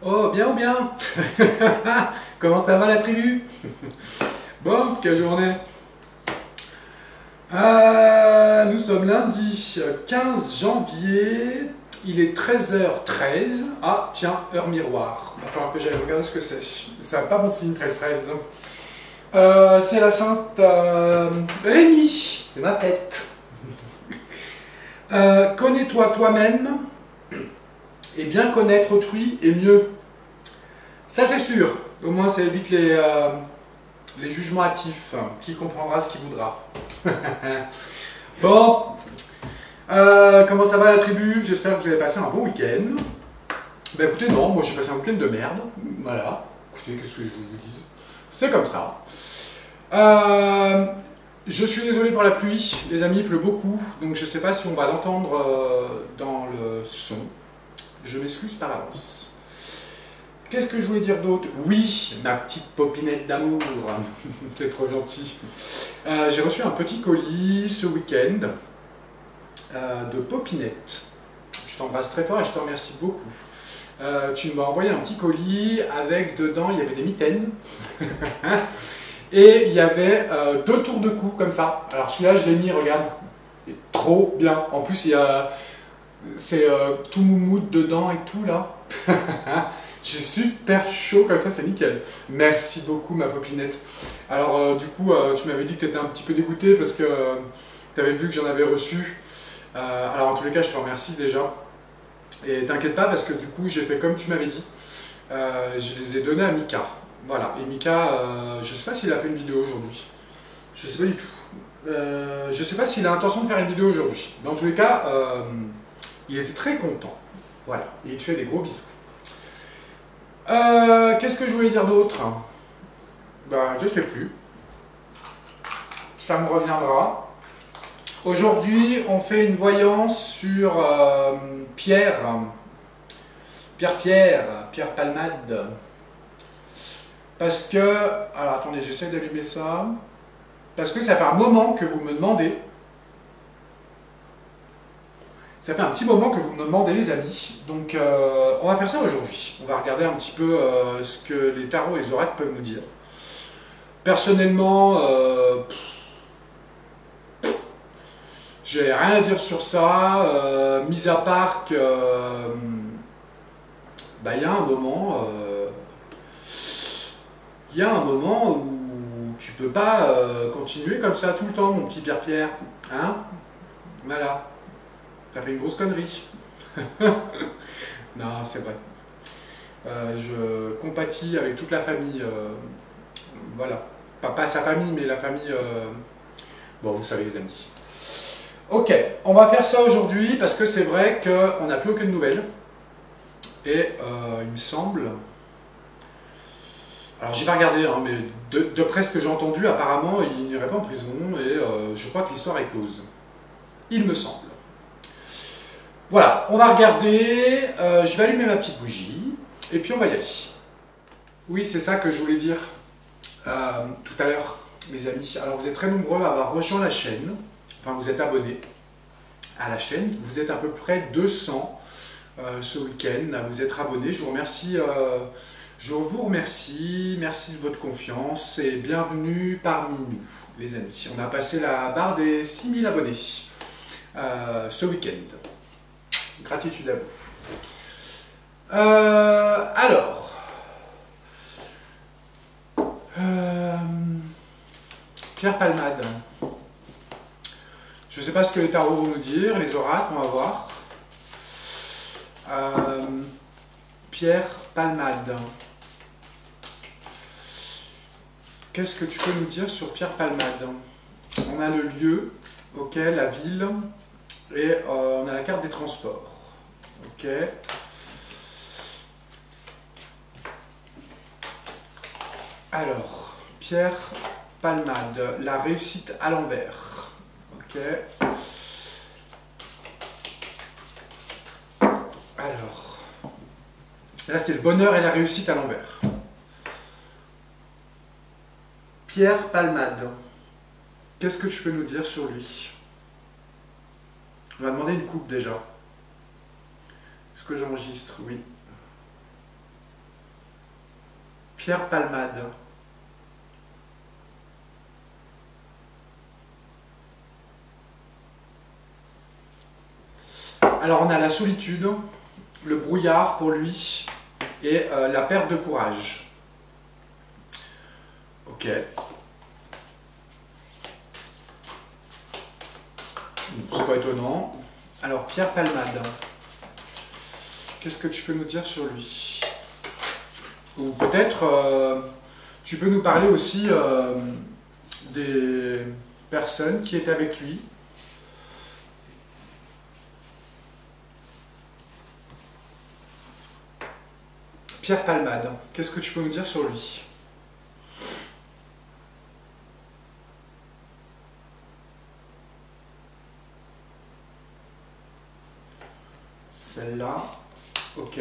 Oh, bien ou bien? Comment ça va la tribu? Bon, quelle journée? Nous sommes lundi 15 janvier, il est 13h13. Ah, tiens, heure miroir. Il va falloir que j'aille regarder ce que c'est. Ça va pas bon signe, 13-13. C'est la Sainte Rémi, c'est ma fête. Connais-toi toi-même, et bien connaître autrui est mieux. Ça c'est sûr, au moins ça évite les jugements hâtifs. Qui comprendra ce qu'il voudra. Bon, comment ça va la tribu? J'espère que vous avez passé un bon week-end. Bah écoutez, non, moi j'ai passé un week-end de merde. Voilà, écoutez, qu'est-ce que je vous dise? C'est comme ça. Euh, je suis désolé pour la pluie, les amis, il pleut beaucoup, donc je sais pas si on va l'entendre dans le son. Je m'excuse par avance. Qu'est-ce que je voulais dire d'autre? Oui, ma petite popinette d'amour. C'est trop gentil. J'ai reçu un petit colis ce week-end de popinette. Je t'embrasse très fort et je te remercie beaucoup. Tu m'as envoyé un petit colis avec dedans, il y avait des mitaines. Et il y avait deux tours de cou comme ça. Alors celui-là, je l'ai mis, regarde. Il est trop bien. En plus, c'est tout moumoute dedans et tout là. Je suis super chaud comme ça, c'est nickel. Merci beaucoup ma popinette. Alors du coup, tu m'avais dit que tu étais un petit peu dégoûté parce que tu avais vu que j'en avais reçu. Alors en tous les cas, je te remercie déjà. Et t'inquiète pas parce que du coup, j'ai fait comme tu m'avais dit. Je les ai donnés à Mika. Voilà. Et Mika, je sais pas s'il a fait une vidéo aujourd'hui. Je sais pas du tout. Je sais pas s'il a l'intention de faire une vidéo aujourd'hui. Dans tous les cas, il était très content. Voilà. Et il te fait des gros bisous. Qu'est-ce que je voulais dire d'autre? Ben, je sais plus. Ça me reviendra. Aujourd'hui, on fait une voyance sur Pierre. Pierre Palmade. Parce que... Alors attendez, j'essaie d'allumer ça. Parce que ça fait un moment que vous me demandez. Ça fait un petit moment que vous me demandez les amis. Donc on va faire ça aujourd'hui. On va regarder un petit peu ce que les tarots et les oracles peuvent nous dire. Personnellement, j'ai rien à dire sur ça. Mis à part que... bah, il y a un moment... il y a un moment où tu peux pas continuer comme ça tout le temps, mon petit Pierre-Pierre. Hein? Voilà. T'as fait une grosse connerie. Non, c'est vrai. Je compatis avec toute la famille. Voilà. Pas sa famille, mais la famille... Bon, vous savez les amis. Ok, on va faire ça aujourd'hui parce que c'est vrai qu'on n'a plus aucune nouvelle. Et il me semble... Alors j'ai pas regardé, hein, mais d'après ce que j'ai entendu, apparemment il n'irait pas en prison et je crois que l'histoire est close. Il me semble. Voilà, on va regarder, je vais allumer ma petite bougie et puis on va y aller. Oui, c'est ça que je voulais dire tout à l'heure, mes amis. Alors vous êtes très nombreux à avoir rejoint la chaîne, enfin vous êtes abonnés à la chaîne, vous êtes à peu près 200 ce week-end à vous être abonnés. Je vous remercie. Merci de votre confiance et bienvenue parmi nous, les amis. On a passé la barre des 6000 abonnés ce week-end. Gratitude à vous. Alors, Pierre Palmade. Je ne sais pas ce que les tarots vont nous dire, les oracles, on va voir. Pierre Palmade. Qu'est-ce que tu peux nous dire sur Pierre Palmade? On a le lieu, ok, la ville, et on a la carte des transports. Ok. Alors, Pierre Palmade, la réussite à l'envers. Ok. Alors, là c'était le bonheur et la réussite à l'envers. Pierre Palmade, qu'est-ce que tu peux nous dire sur lui? On va demander une coupe déjà. Est-ce que j'enregistre? Oui. Pierre Palmade. Alors on a la solitude, le brouillard pour lui et la perte de courage. Ok. C'est pas étonnant. Alors Pierre Palmade, qu'est-ce que tu peux nous dire sur lui? Ou peut-être tu peux nous parler aussi des personnes qui étaient avec lui. Pierre Palmade, qu'est-ce que tu peux nous dire sur lui? Celle-là, ok.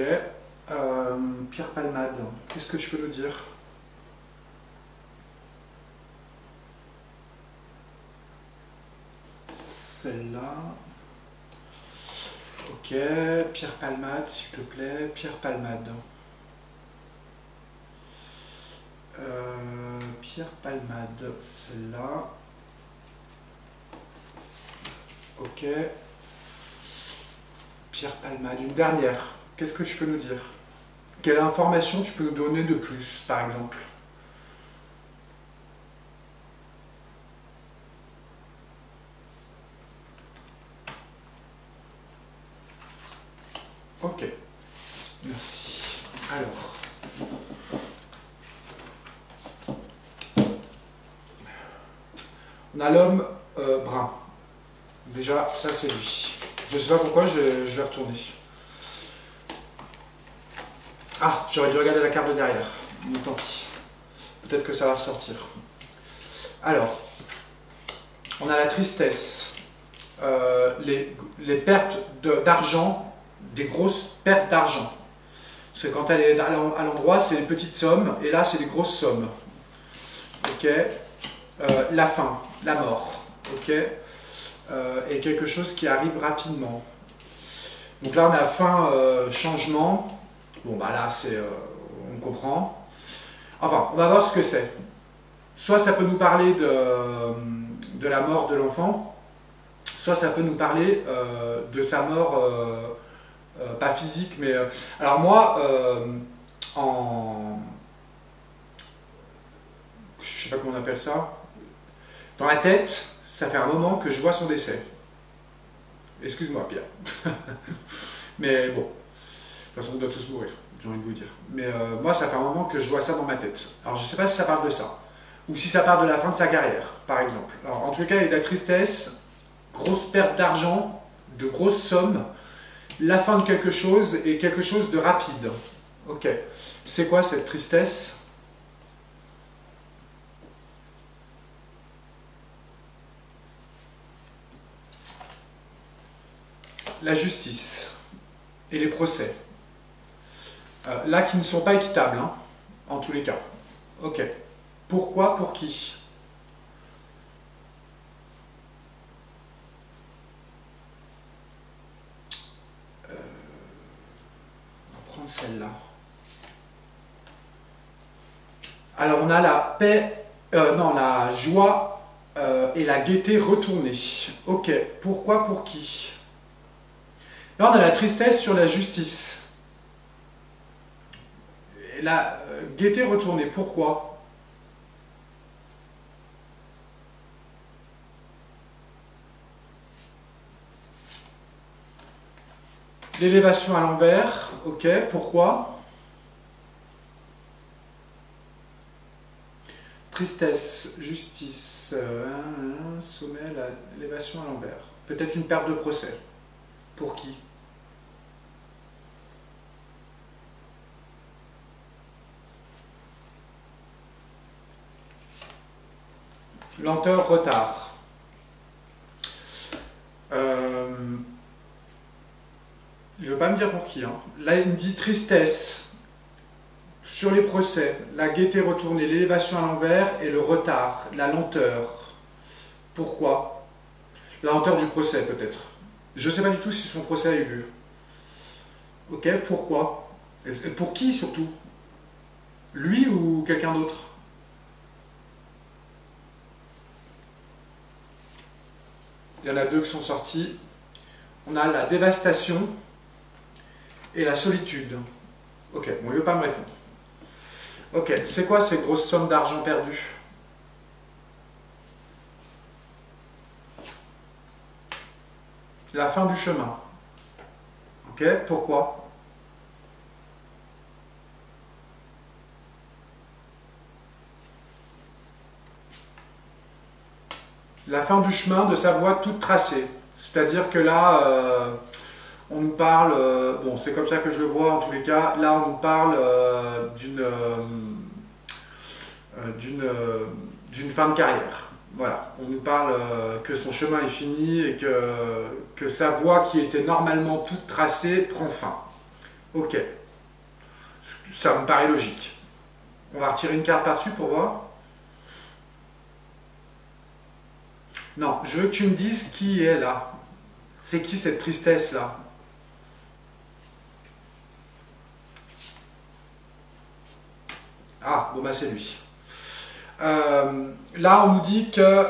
Pierre Palmade, qu'est-ce que tu peux nous dire? Celle-là, ok. Pierre Palmade, s'il te plaît. Pierre Palmade. Pierre Palmade, celle-là. Ok. Pierre Palmade, une dernière. Qu'est-ce que tu peux nous dire? Quelle information tu peux nous donner de plus, par exemple? Ok. Merci. Alors. On a l'homme brun. Déjà, ça c'est lui. Je ne sais pas pourquoi, je vais retourner. Ah, j'aurais dû regarder la carte de derrière. Mais tant pis. Peut-être que ça va ressortir. Alors, on a la tristesse. Les pertes d'argent, des grosses pertes d'argent. Parce que quand elle est à l'endroit, c'est des petites sommes, et là, c'est des grosses sommes. Ok. La faim, la mort. Ok. Et quelque chose qui arrive rapidement. Donc là, on a faim, changement. Bon, bah là, on comprend. Enfin, on va voir ce que c'est. Soit ça peut nous parler de la mort de l'enfant, soit ça peut nous parler de sa mort, pas physique, mais... alors moi, je sais pas comment on appelle ça, dans la tête, ça fait un moment que je vois son décès. Excuse-moi, Pierre. Mais bon, de toute façon, on doit tous mourir, j'ai envie de vous dire. Mais moi, ça fait un moment que je vois ça dans ma tête. Alors, je ne sais pas si ça parle de ça, ou si ça parle de la fin de sa carrière, par exemple. Alors, en tous les cas, il y a de la tristesse, grosse perte d'argent, de grosses sommes, la fin de quelque chose et quelque chose de rapide. Ok. C'est quoi cette tristesse ? La justice et les procès. Là, qui ne sont pas équitables, hein, en tous les cas. Ok. Pourquoi, pour qui? On va prendre celle-là. Alors, on a la paix, non, la joie et la gaieté retournée. Ok. Pourquoi, pour qui? Là, on a la tristesse sur la justice. Et la gaieté retournée. Pourquoi? L'élévation à l'envers. Ok. Pourquoi? Tristesse, justice, sommet, l'élévation à l'envers. Peut-être une perte de procès. Pour qui? Lenteur, retard. Il ne veut pas me dire pour qui. Hein. Là, il me dit tristesse sur les procès, la gaieté retournée, l'élévation à l'envers et le retard, la lenteur. Pourquoi? La lenteur du procès, peut-être. Je ne sais pas du tout si son procès a eu lieu. Ok, pourquoi? Et pour qui, surtout? Lui ou quelqu'un d'autre? Il y en a deux qui sont sortis. On a la dévastation et la solitude. Ok, bon, il ne veut pas me répondre. Ok, c'est quoi ces grosses sommes d'argent perdues? La fin du chemin. Ok, pourquoi? La fin du chemin de sa voie toute tracée. C'est-à-dire que là, on nous parle, bon c'est comme ça que je le vois en tous les cas, là on nous parle d'une fin de carrière. Voilà, on nous parle que son chemin est fini et que sa voie qui était normalement toute tracée prend fin. Ok, ça me paraît logique. On va retirer une carte par-dessus pour voir. Non, je veux que tu me dises qui est là. C'est qui cette tristesse là? Ah, bon bah c'est lui. Là on nous dit que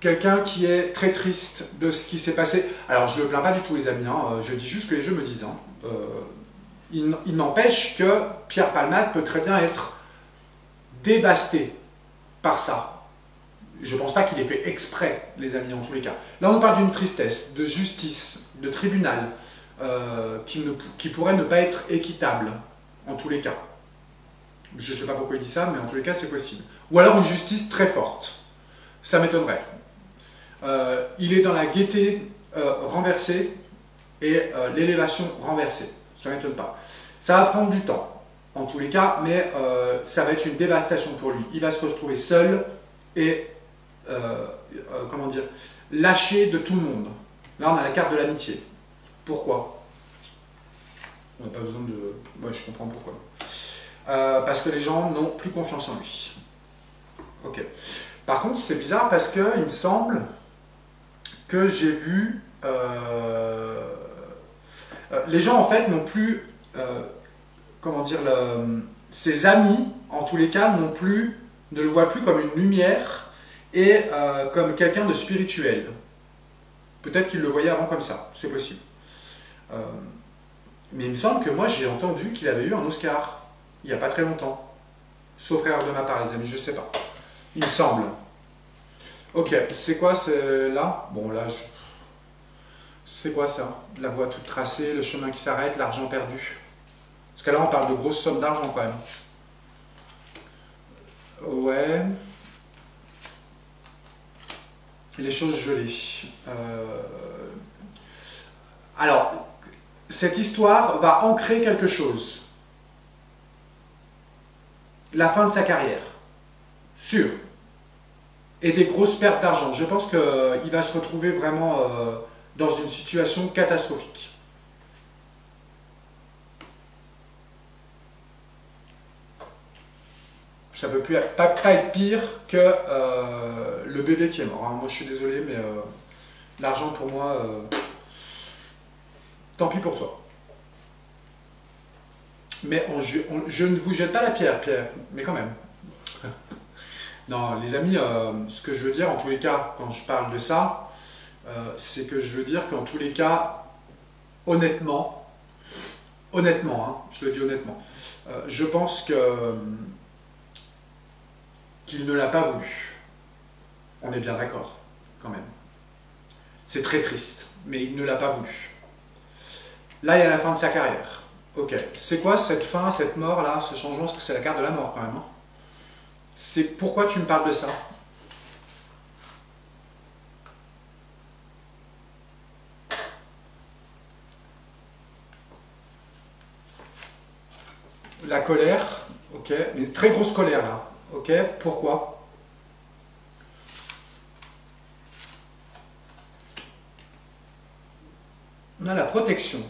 quelqu'un qui est très triste de ce qui s'est passé. Alors je ne plains pas du tout les amis, hein, je dis juste que les jeux me disent. Hein. Il n'empêche que Pierre Palmade peut très bien être dévasté par ça. Je ne pense pas qu'il ait fait exprès, les amis, en tous les cas. Là, on parle d'une tristesse, de justice, de tribunal, qui pourrait ne pas être équitable, en tous les cas. Je ne sais pas pourquoi il dit ça, mais en tous les cas, c'est possible. Ou alors une justice très forte. Ça m'étonnerait. Il est dans la gaieté renversée et l'élévation renversée. Ça ne m'étonne pas. Ça va prendre du temps, en tous les cas, mais ça va être une dévastation pour lui. Il va se retrouver seul et comment dire, lâché de tout le monde. Là, on a la carte de l'amitié. Pourquoi? On n'a pas besoin de... Ouais, je comprends pourquoi. Parce que les gens n'ont plus confiance en lui. Ok. Par contre, c'est bizarre parce que il me semble que j'ai vu... les gens, en fait, n'ont plus... comment dire... ses amis, en tous les cas, ne le voient plus comme une lumière et comme quelqu'un de spirituel. Peut-être qu'il le voyait avant comme ça, c'est possible. Mais il me semble que moi j'ai entendu qu'il avait eu un Oscar, il n'y a pas très longtemps. Sauf erreur de ma part les amis, je sais pas. Il me semble. Ok, c'est quoi là? Bon là, c'est quoi ça? La voie toute tracée, le chemin qui s'arrête, l'argent perdu. Parce que là on parle de grosses sommes d'argent quand même. Ouais... Les choses gelées. Alors, cette histoire va ancrer quelque chose. La fin de sa carrière. Sûr. Et des grosses pertes d'argent. Je pense qu'il va se retrouver vraiment dans une situation catastrophique. Ça ne peut pas être pire que le bébé qui est mort. Hein. Moi, je suis désolé, mais l'argent pour moi, tant pis pour toi. Mais je ne vous jette pas la pierre, Pierre, mais quand même. Non, les amis, ce que je veux dire, en tous les cas, quand je parle de ça, c'est que je veux dire qu'en tous les cas, honnêtement, hein, je le dis honnêtement, je pense que qu'il ne l'a pas voulu. On est bien d'accord, quand même. C'est très triste, mais il ne l'a pas voulu. Là, il y a la fin de sa carrière. Ok. C'est quoi cette fin, cette mort là, ce changement? Parce que c'est la carte de la mort quand même. Hein. C'est pourquoi tu me parles de ça? La colère, ok. Une très grosse colère là. Ok, pourquoi? On a la protection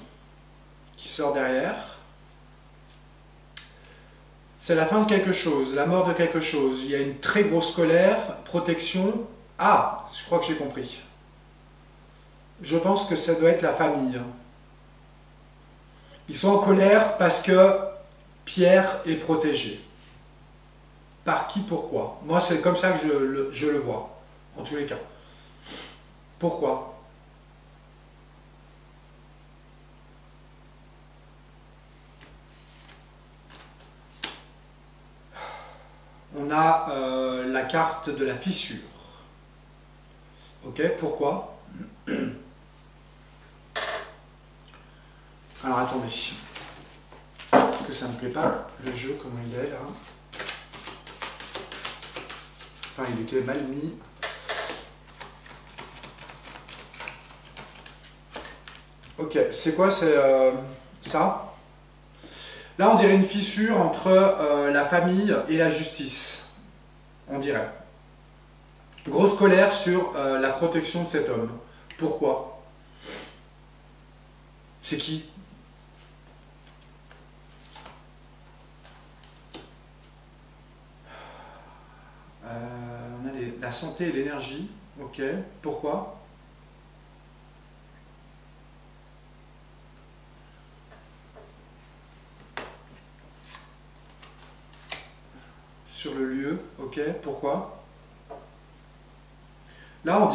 qui sort derrière. C'est la fin de quelque chose, la mort de quelque chose. Il y a une très grosse colère, protection. Ah, je crois que j'ai compris. Je pense que ça doit être la famille. Ils sont en colère parce que Pierre est protégé. Par qui, pourquoi? Moi, c'est comme ça que je le vois, en tous les cas. Pourquoi? On a la carte de la fissure. Ok, pourquoi? Alors attendez. Parce que ça ne me plaît pas, le jeu, comment il est là. Enfin, il était mal mis. Ok, c'est quoi? C'est ça? Là, on dirait une fissure entre la famille et la justice. On dirait. Grosse colère sur la protection de cet homme. Pourquoi? C'est qui? On a la santé et l'énergie. Ok. Pourquoi? Sur le lieu. Ok. Pourquoi? Là, on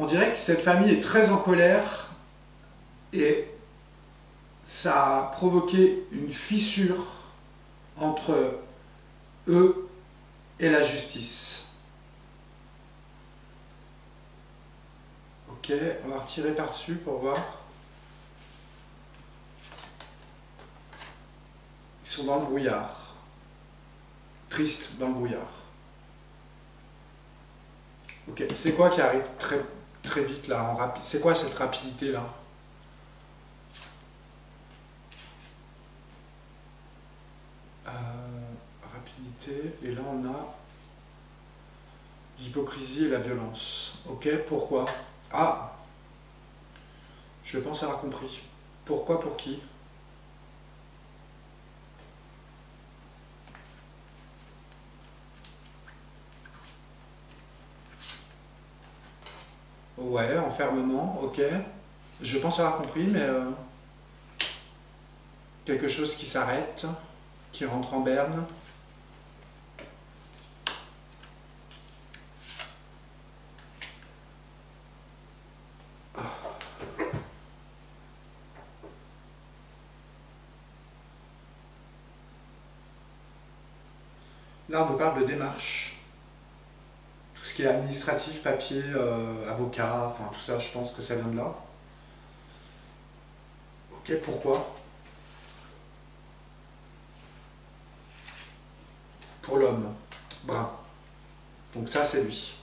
dirait que cette famille est très en colère et ça a provoqué une fissure entre eux et la justice. Ok, on va retirer par-dessus pour voir. Ils sont dans le brouillard. Triste dans le brouillard. Ok, c'est quoi qui arrive très vite là en rapide? C'est quoi cette rapidité là? Rapidité, et là on a l'hypocrisie et la violence. Ok, pourquoi? Ah, je pense avoir compris. Pourquoi, pour qui? Ouais, enfermement, ok. Je pense avoir compris, mais quelque chose qui s'arrête, qui rentre en berne. Là, on nous parle de démarche. Tout ce qui est administratif, papier, avocat, enfin tout ça, je pense que ça vient de là. Ok, pourquoi? Pour l'homme, brun. Donc ça, c'est lui.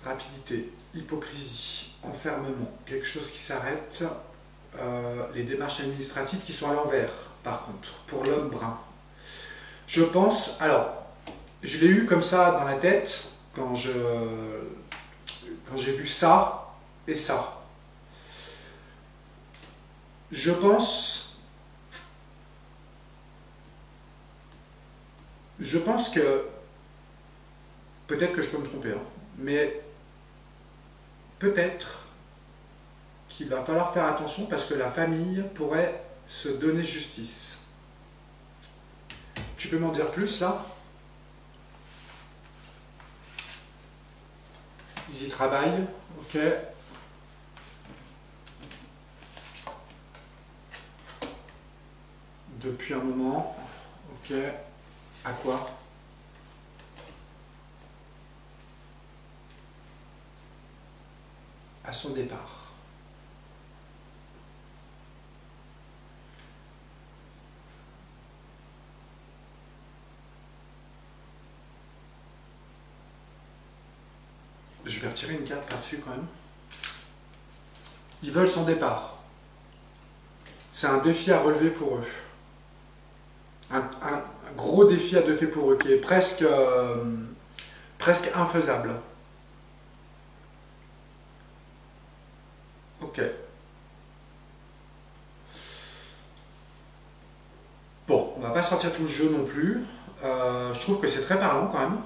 Rapidité, hypocrisie, enfermement, quelque chose qui s'arrête. Les démarches administratives qui sont à l'envers, par contre, pour l'homme brun. Je pense, alors, je l'ai eu comme ça dans la tête quand j'ai vu ça et ça. Je pense que, peut-être que je peux me tromper, hein, mais peut-être qu'il va falloir faire attention parce que la famille pourrait se donner justice. Tu peux m'en dire plus là? Ils y travaillent, ok. Depuis un moment, ok. À quoi? À son départ. Je vais retirer une carte par-dessus quand même. Ils veulent son départ. C'est un défi à relever pour eux. Un gros défi à relever pour eux qui est presque infaisable. Ok. Bon, on va pas sortir tout le jeu non plus. Je trouve que c'est très parlant quand même.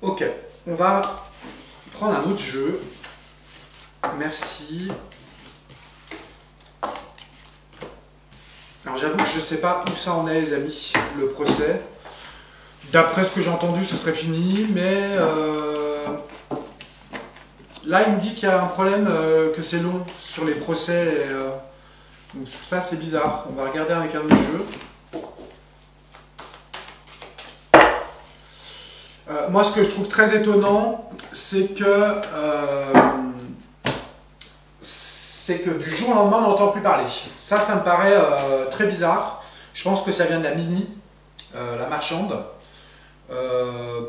Ok, on va prendre un autre jeu. merci. Alors j'avoue que je ne sais pas où ça en est les amis, le procès. D'après ce que j'ai entendu, ce serait fini, mais là il me dit qu'il y a un problème, que c'est long sur les procès. Et, donc ça c'est bizarre, on va regarder avec un autre jeu. Moi ce que je trouve très étonnant, c'est que du jour au lendemain on n'entend plus parler. Ça me paraît très bizarre. Je pense que ça vient de la Mini, la marchande. Je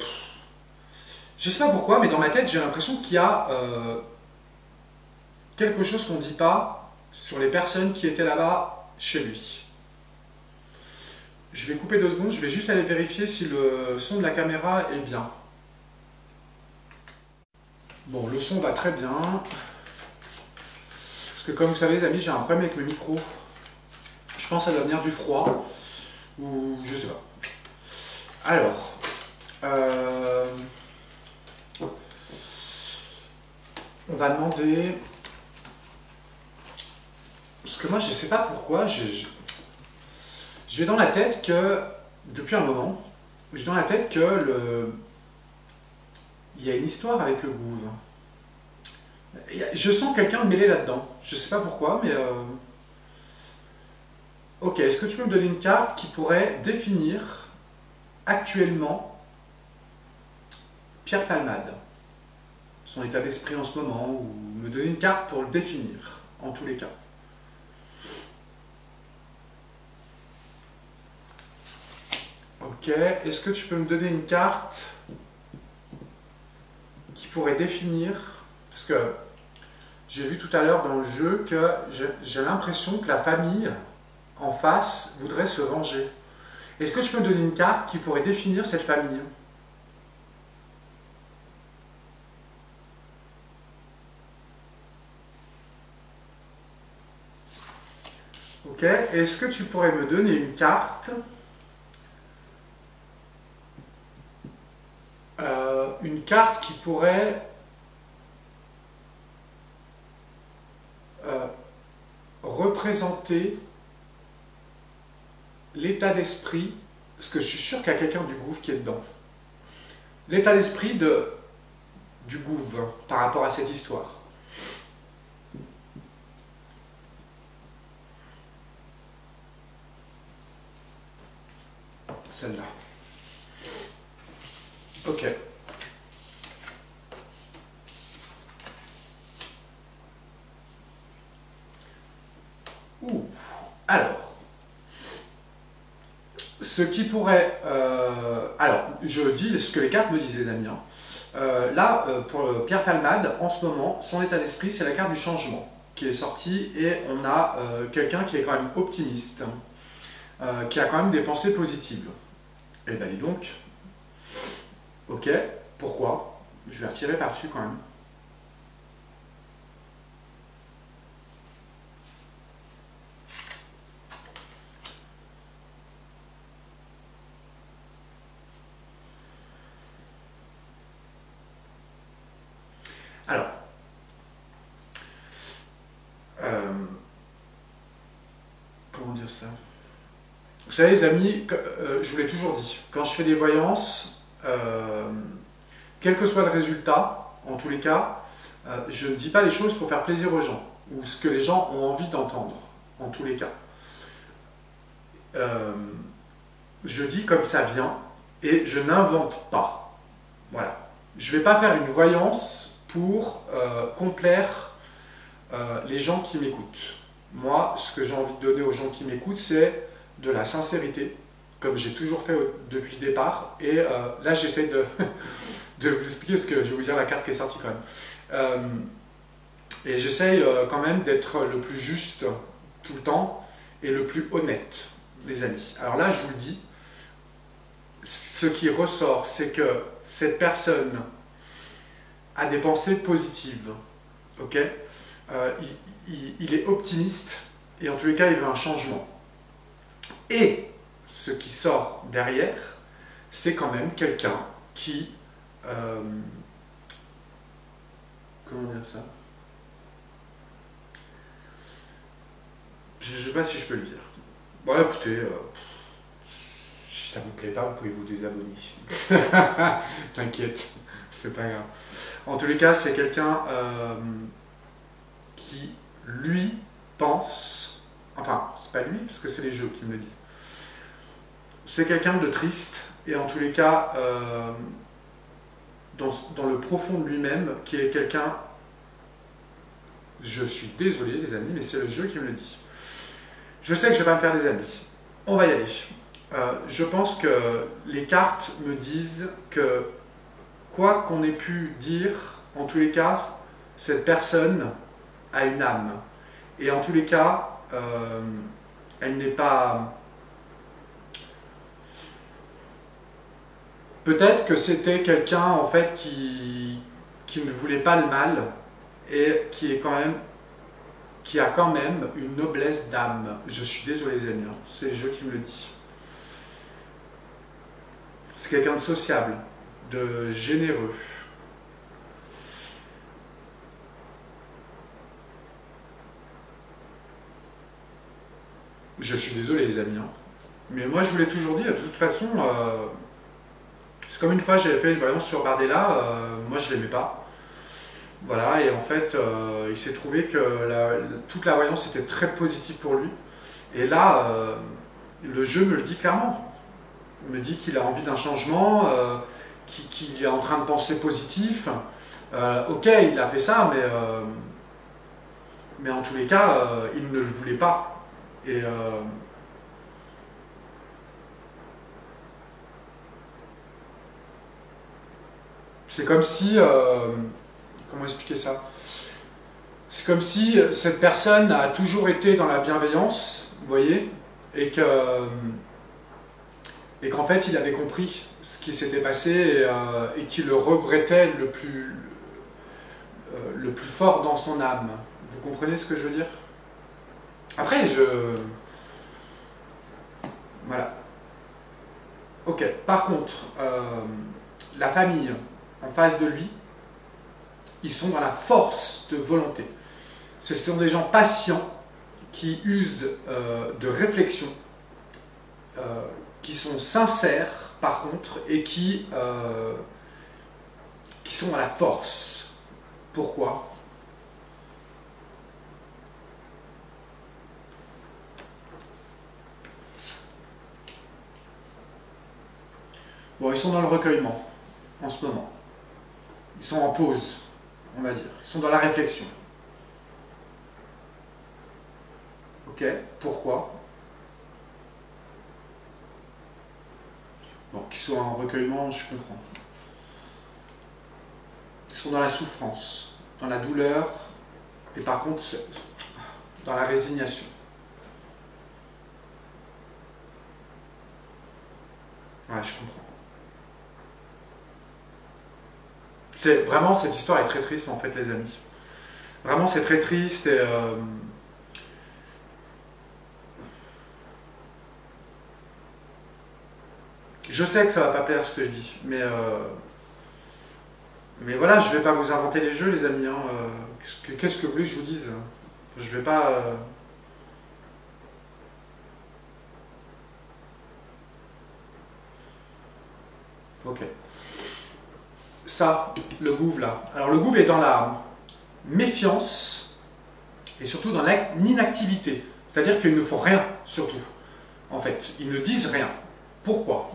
sais pas pourquoi, mais dans ma tête j'ai l'impression qu'il y a quelque chose qu'on ne dit pas sur les personnes qui étaient là-bas chez lui. Je vais couper 2 secondes, je vais juste aller vérifier si le son de la caméra est bien. Bon, le son va très bien. Parce que comme vous savez les amis, j'ai un problème avec le micro. Je pense que ça doit venir du froid. Ou je sais pas. Alors. On va demander... Parce que moi je sais pas pourquoi, j'ai dans la tête que, depuis un moment, j'ai dans la tête que il y a une histoire avec le gouv. Je sens quelqu'un mêlé là-dedans. Je sais pas pourquoi, mais... Ok, est-ce que tu peux me donner une carte qui pourrait définir actuellement Pierre Palmade, son état d'esprit en ce moment, ou me donner une carte pour le définir, en tous les cas. Ok, est-ce que tu peux me donner une carte qui pourrait définir, parce que j'ai vu tout à l'heure dans le jeu que j'ai l'impression que la famille en face voudrait se venger. Est-ce que tu peux me donner une carte qui pourrait définir cette famille? Ok, est-ce que tu pourrais me donner une carte qui pourrait représenter l'état d'esprit, parce que je suis sûr qu'il y a quelqu'un du gouv qui est dedans, l'état d'esprit du gouv par rapport à cette histoire. Celle-là. Ok. Alors, ce qui pourrait... alors, je dis ce que les cartes me disent, les amis. Là, pour Pierre Palmade, en ce moment, son état d'esprit, c'est la carte du changement qui est sortie, et on a quelqu'un qui est quand même optimiste, qui a quand même des pensées positives. Et bien, dis donc, ok, pourquoi? Je vais retirer par-dessus quand même. Alors, comment dire ça? Vous savez les amis, je vous l'ai toujours dit, quand je fais des voyances, quel que soit le résultat, en tous les cas, je ne dis pas les choses pour faire plaisir aux gens, ou ce que les gens ont envie d'entendre, en tous les cas. Je dis comme ça vient, et je n'invente pas. Voilà. Je ne vais pas faire une voyance pour complaire les gens qui m'écoutent. Moi, ce que j'ai envie de donner aux gens qui m'écoutent, c'est de la sincérité, comme j'ai toujours fait depuis le départ. Et là, j'essaie de vous expliquer, parce que je vais vous dire la carte qui est sortie quand même. Et j'essaye quand même d'être le plus juste tout le temps et le plus honnête, les amis. Alors là, je vous le dis, ce qui ressort, c'est que cette personne a des pensées positives. Ok, il est optimiste, et en tous les cas, il veut un changement. Et ce qui sort derrière, c'est quand même quelqu'un qui... comment dire ça? Je sais pas si je peux le dire. Bon, écoutez, si ça vous plaît pas, vous pouvez vous désabonner. T'inquiète, c'est pas grave. En tous les cas, c'est quelqu'un qui, lui, pense... Enfin, c'est pas lui, parce que c'est les jeux qui me le disent. C'est quelqu'un de triste, et en tous les cas, dans le profond de lui-même, qui est quelqu'un... Je suis désolé, les amis, mais c'est le jeu qui me le dit. Je sais que je vais pas me faire des amis. On va y aller. Je pense que les cartes me disent que, quoi qu'on ait pu dire, en tous les cas, cette personne a une âme. Et en tous les cas, elle n'est pas... Peut-être que c'était quelqu'un, en fait, qui ne voulait pas le mal et qui a quand même une noblesse d'âme. Je suis désolé, les amis, hein, c'est le jeu qui me le dit. C'est quelqu'un de sociable, de généreux. Je suis désolé, les amis, hein. Mais moi, je vous l'ai toujours dit, de toute façon, c'est comme une fois, j'avais fait une voyance sur Bardella, moi, je l'aimais pas. Voilà, et en fait, il s'est trouvé que toute la voyance était très positive pour lui. Et là, le jeu me le dit clairement. Il me dit qu'il a envie d'un changement, qu'il est en train de penser positif. Ok, il a fait ça, mais en tous les cas, il ne le voulait pas. Et c'est comme si... comment expliquer ça? C'est comme si cette personne a toujours été dans la bienveillance, vous voyez, et qu'en fait il avait compris ce qui s'était passé et qu'il le regrettait le plus fort dans son âme. Vous comprenez ce que je veux dire? Après, voilà. Ok, par contre, la famille en face de lui, ils sont dans la force de volonté. Ce sont des gens patients qui usent de réflexion, qui sont sincères par contre et qui sont à la force. Pourquoi? Bon, ils sont dans le recueillement en ce moment. Ils sont en pause, on va dire. Ils sont dans la réflexion. Ok, pourquoi? Bon, qu'ils soient en recueillement, je comprends. Ils sont dans la souffrance, dans la douleur, et par contre, dans la résignation. Ouais, je comprends. C'est vraiment, cette histoire est très triste en fait, les amis. Vraiment, c'est très triste et je sais que ça va pas plaire ce que je dis, mais voilà, je vais pas vous inventer les jeux, les amis. Hein. Qu'est-ce que vous voulez que je vous dise? Je vais pas. Ok. Ça, le gouffre là. Alors le gouffre est dans la méfiance et surtout dans l'inactivité. C'est-à-dire qu'ils ne font rien, surtout. En fait, ils ne disent rien. Pourquoi?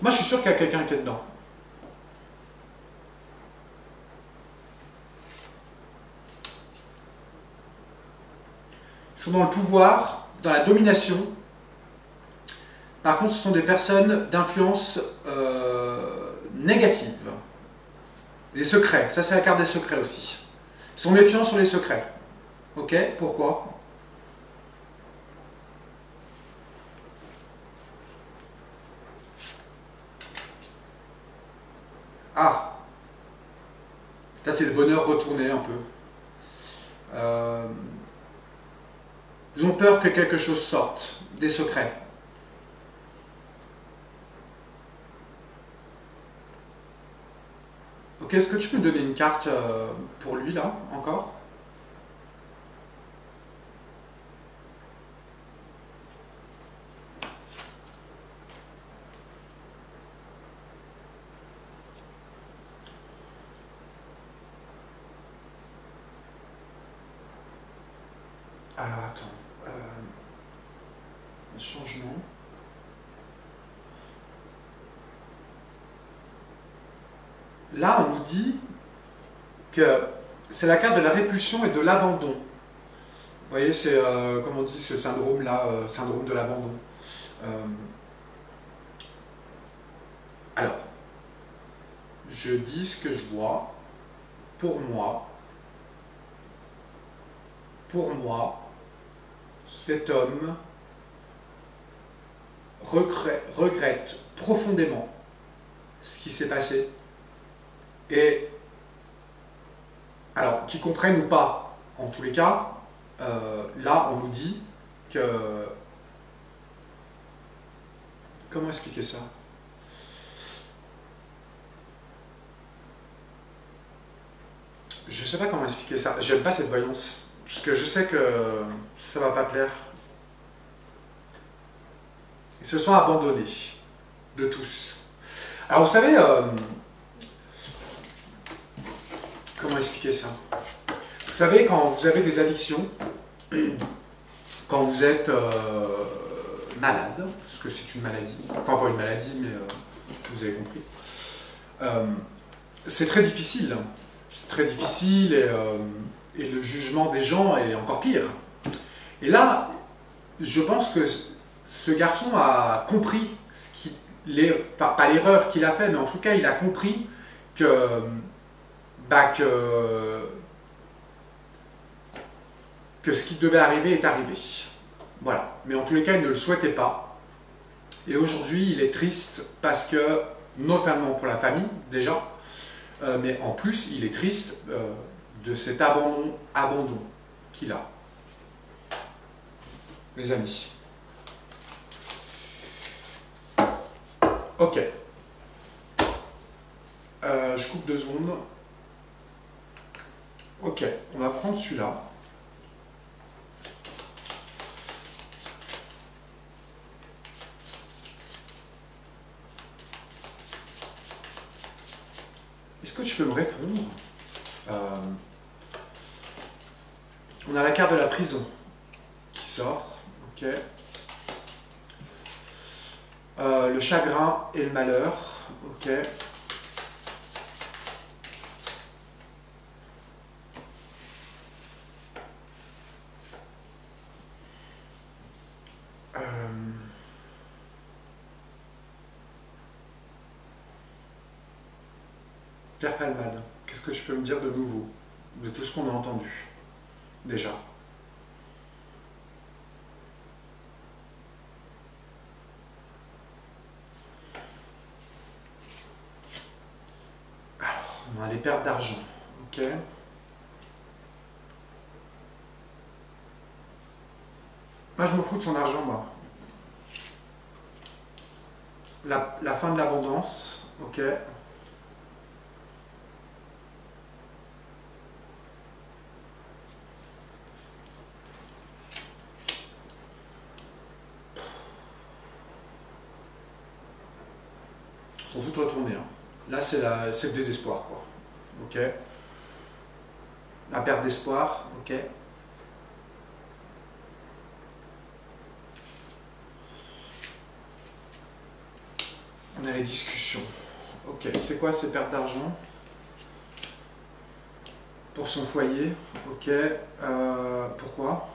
Moi, je suis sûr qu'il y a quelqu'un qui est dedans. Ils sont dans le pouvoir, dans la domination. Par contre, ce sont des personnes d'influence négative. Les secrets, ça c'est la carte des secrets aussi. Ils sont méfiants sur les secrets. Ok, pourquoi? Ah, là c'est le bonheur retourné un peu. Ils ont peur que quelque chose sorte, des secrets. Ok, est-ce que tu peux me donner une carte pour lui là, encore? Alors attends. Changement. Là, on nous dit que c'est la carte de la répulsion et de l'abandon. Vous voyez, c'est, comme on dit, ce syndrome-là, syndrome de l'abandon. Euh, alors, je dis ce que je vois. Pour moi, cet homme regrette profondément ce qui s'est passé. Et, alors, qu'ils comprennent ou pas, en tous les cas, là, on nous dit que... Comment expliquer ça? Je sais pas comment expliquer ça. J'aime pas cette voyance. Parce que je sais que ça va pas plaire. Ils se sont abandonnés. De tous. Alors, vous savez... comment expliquer ça? Vous savez, quand vous avez des addictions, quand vous êtes malade, parce que c'est une maladie, enfin pas une maladie, mais vous avez compris, c'est très difficile. C'est très difficile et le jugement des gens est encore pire. Et là, je pense que ce garçon a compris, pas l'erreur qu'il a fait, mais en tout cas il a compris que, que ce qui devait arriver est arrivé. Voilà. Mais en tous les cas, il ne le souhaitait pas. Et aujourd'hui, il est triste parce que, notamment pour la famille, déjà, mais en plus, il est triste de cet abandon qu'il a. Les amis. Ok. Je coupe 2 secondes. Ok, on va prendre celui-là. Est-ce que tu peux me répondre? On a la carte de la prison qui sort. Ok. Le chagrin et le malheur. Ok. Pierre Palmade, qu'est-ce que tu peux me dire de nouveau, de tout ce qu'on a entendu, déjà? Alors, on a les pertes d'argent, ok. Moi, je m'en fous de son argent, moi. La fin de l'abondance, ok. S'en fout de retourner. Hein. Là, c'est le désespoir, quoi. Ok. La perte d'espoir, ok. On a les discussions. Ok, c'est quoi ces pertes d'argent? Pour son foyer, ok. Pourquoi?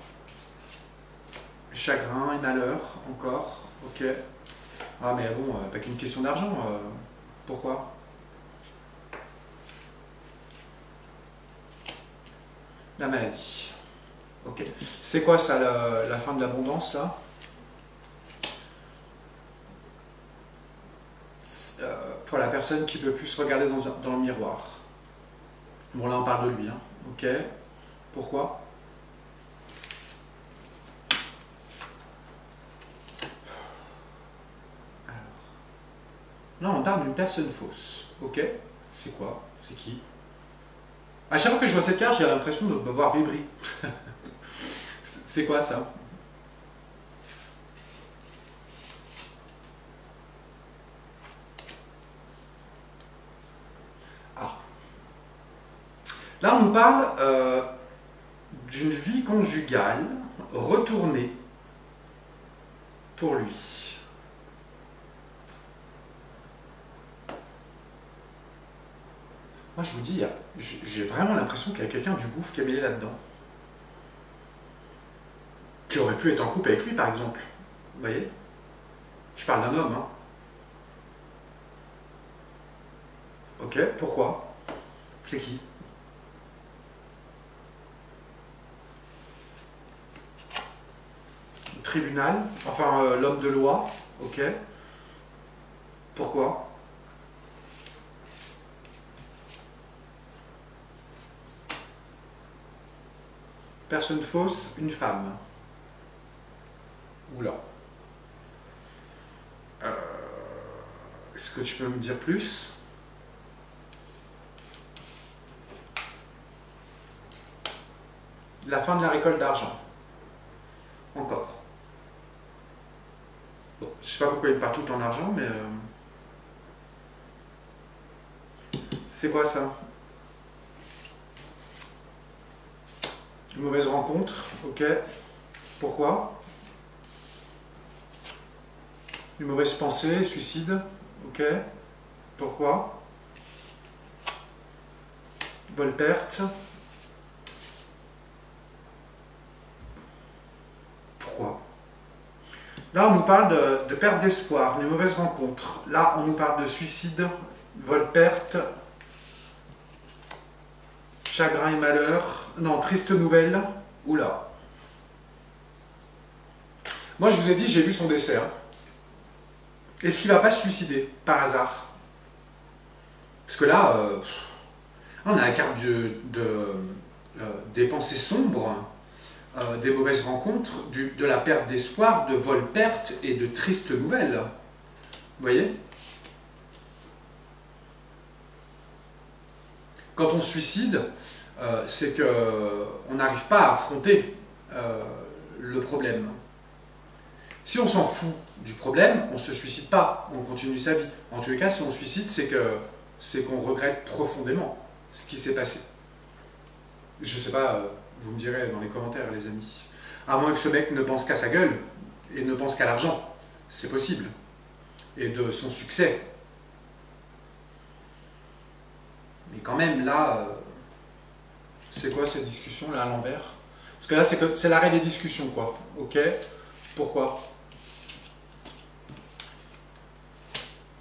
Chagrin et malheur, encore, ok. Ah mais bon, pas qu'une question d'argent, pourquoi? La maladie. Ok. C'est quoi ça, la fin de l'abondance, là? Pour la personne qui ne peut plus se regarder dans le miroir. Bon, là, on parle de lui, hein. Ok. Pourquoi? Alors. Là, on parle d'une personne fausse. Ok. C'est quoi? C'est qui? À chaque fois que je vois cette carte, j'ai l'impression de me voir vibrer. C'est quoi ça? Ah. Là, on nous parle d'une vie conjugale, retourner pour lui. Moi, je vous dis, j'ai vraiment l'impression qu'il y a quelqu'un du gouffre qui est mêlé là-dedans. Qui aurait pu être en couple avec lui, par exemple. Vous voyez? Je parle d'un homme, hein. Ok, pourquoi? C'est qui? Le tribunal, enfin l'homme de loi, ok. Pourquoi? Personne fausse, une femme. Oula. Est-ce que tu peux me dire plus? La fin de la récolte d'argent. Encore. Bon, je sais pas pourquoi il part tout en argent, mais... c'est quoi ça? Une mauvaise rencontre, ok. Pourquoi? Une mauvaise pensée, suicide, ok. Pourquoi? Vol-perte. Pourquoi? Là, on nous parle de perte d'espoir, une mauvaise rencontre. Là, on nous parle de suicide, vol-perte, chagrin et malheur. Non, triste nouvelle. Oula. Moi, je vous ai dit, j'ai vu son décès. Hein. Est-ce qu'il va pas se suicider, par hasard? Parce que là, on a la carte des pensées sombres, des mauvaises rencontres, de la perte d'espoir, de vol-perte et de tristes nouvelles. Vous voyez? Quand on se suicide, c'est qu'on n'arrive pas à affronter le problème. Si on s'en fout du problème, on ne se suicide pas, on continue sa vie. En tous les cas, si on se suicide, c'est qu'on regrette profondément ce qui s'est passé. Je sais pas, vous me direz dans les commentaires, les amis. À moins que ce mec ne pense qu'à sa gueule et ne pense qu'à l'argent. C'est possible. Et de son succès. Mais quand même, là, c'est quoi ces discussions là à l'envers? Parce que là, c'est l'arrêt des discussions, quoi. Ok? Pourquoi?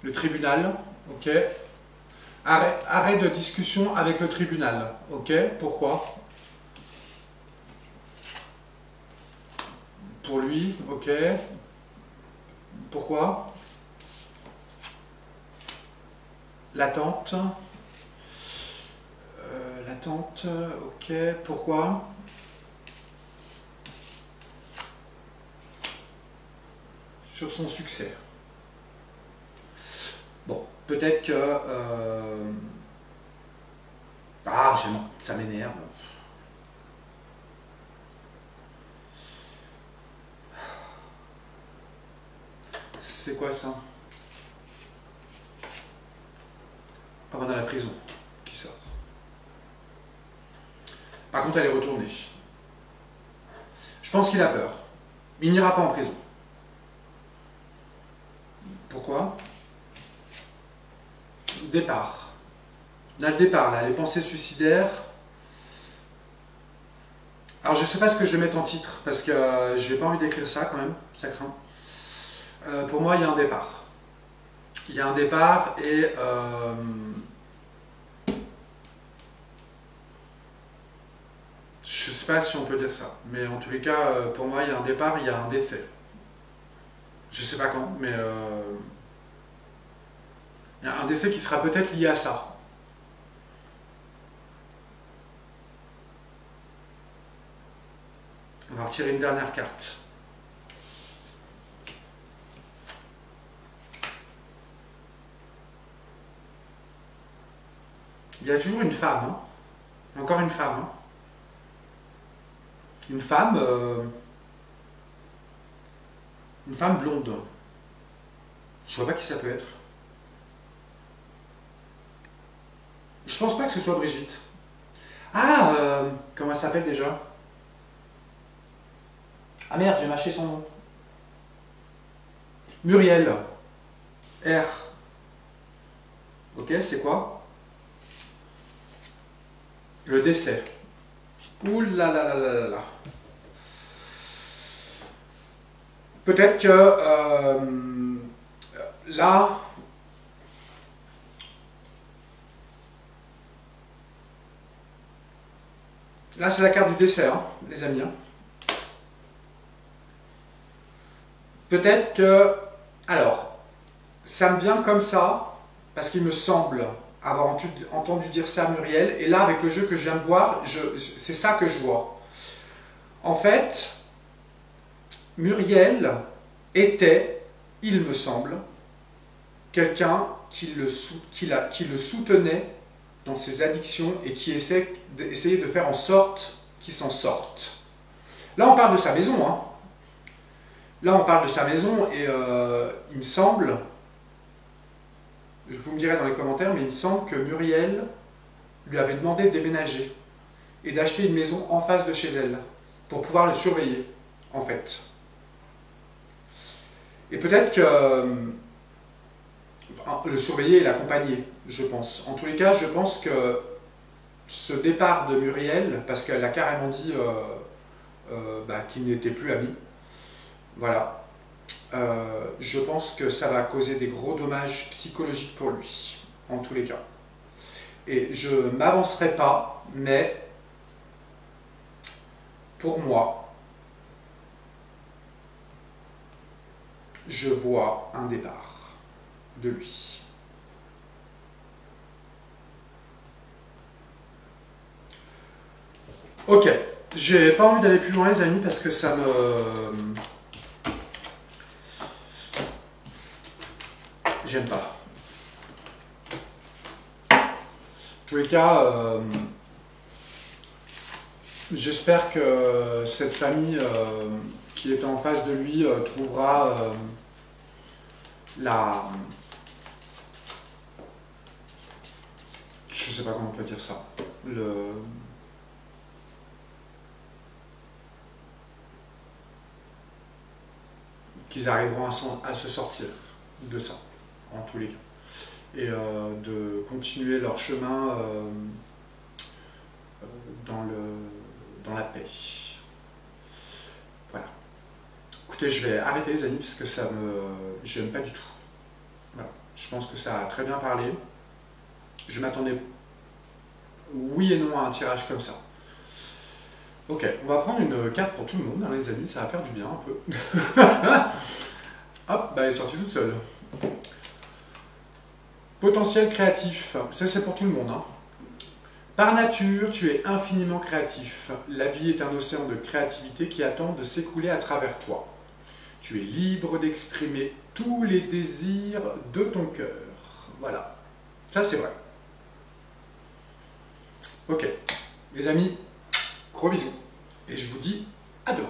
Le tribunal, ok? Arrêt de discussion avec le tribunal, ok? Pourquoi? Pour lui, ok? Pourquoi? L'attente. L'attente, ok. Pourquoi? Sur son succès. Bon, peut-être que... Ah, ça m'énerve. C'est quoi ça? Ah, dans la prison qui sort. Par contre, elle est retournée. Je pense qu'il a peur. Il n'ira pas en prison. Pourquoi? Départ. Là, le départ, là, les pensées suicidaires. Alors, je ne sais pas ce que je vais mettre en titre, parce que je n'ai pas envie d'écrire ça quand même, ça craint. Pour moi, il y a un départ. Il y a un départ et... je ne sais pas si on peut dire ça, mais en tous les cas, pour moi, il y a un départ, il y a un décès. Je ne sais pas quand, mais... il y a un décès qui sera peut-être lié à ça. On va retirer une dernière carte. Il y a toujours une femme, hein. Encore une femme. Hein. Une femme blonde. Je vois pas qui ça peut être. Je pense pas que ce soit Brigitte. Ah, comment elle s'appelle déjà? Ah merde, j'ai mâché son nom. Muriel. R. Ok, c'est quoi? Le décès. Ouh là là là là là là. Peut-être que là, c'est la carte du décès, hein, les amis. Hein. Peut-être que... Alors, ça me vient comme ça, parce qu'il me semble avoir entendu dire ça à Muriel, et là, avec le jeu que je viens de voir, c'est ça que je vois. En fait, Muriel était, il me semble, quelqu'un qui le soutenait dans ses addictions et qui essayait de faire en sorte qu'il s'en sorte. Là, on parle de sa maison, hein. Là, on parle de sa maison et il me semble, vous me direz dans les commentaires, mais il me semble que Muriel lui avait demandé de déménager et d'acheter une maison en face de chez elle pour pouvoir le surveiller, en fait. Et peut-être que le surveiller et l'accompagner, je pense. En tous les cas, je pense que ce départ de Muriel, parce qu'elle a carrément dit qu'ils n'étaient plus amis, voilà, je pense que ça va causer des gros dommages psychologiques pour lui, en tous les cas. Et je ne m'avancerai pas, mais pour moi, je vois un départ de lui. Ok, j'ai pas envie d'aller plus loin les amis parce que ça me... J'aime pas. En tous les cas, j'espère que cette famille qui est en face de lui trouvera la... Je sais pas comment on peut dire ça. Qu'ils arriveront à se sortir de ça, en tous les cas. Et de continuer leur chemin dans la paix. Voilà. Écoutez, je vais arrêter les amis parce que ça me... j'aime pas du tout. Voilà. Je pense que ça a très bien parlé. Je m'attendais oui et non à un tirage comme ça. Ok, on va prendre une carte pour tout le monde, hein, les amis, ça va faire du bien un peu. Hop, bah elle est sortie toute seule. Potentiel créatif, ça c'est pour tout le monde. Hein. Par nature, tu es infiniment créatif. La vie est un océan de créativité qui attend de s'écouler à travers toi. Tu es libre d'exprimer tous les désirs de ton cœur. Voilà, ça c'est vrai. Ok, les amis, gros bisous. Et je vous dis à demain.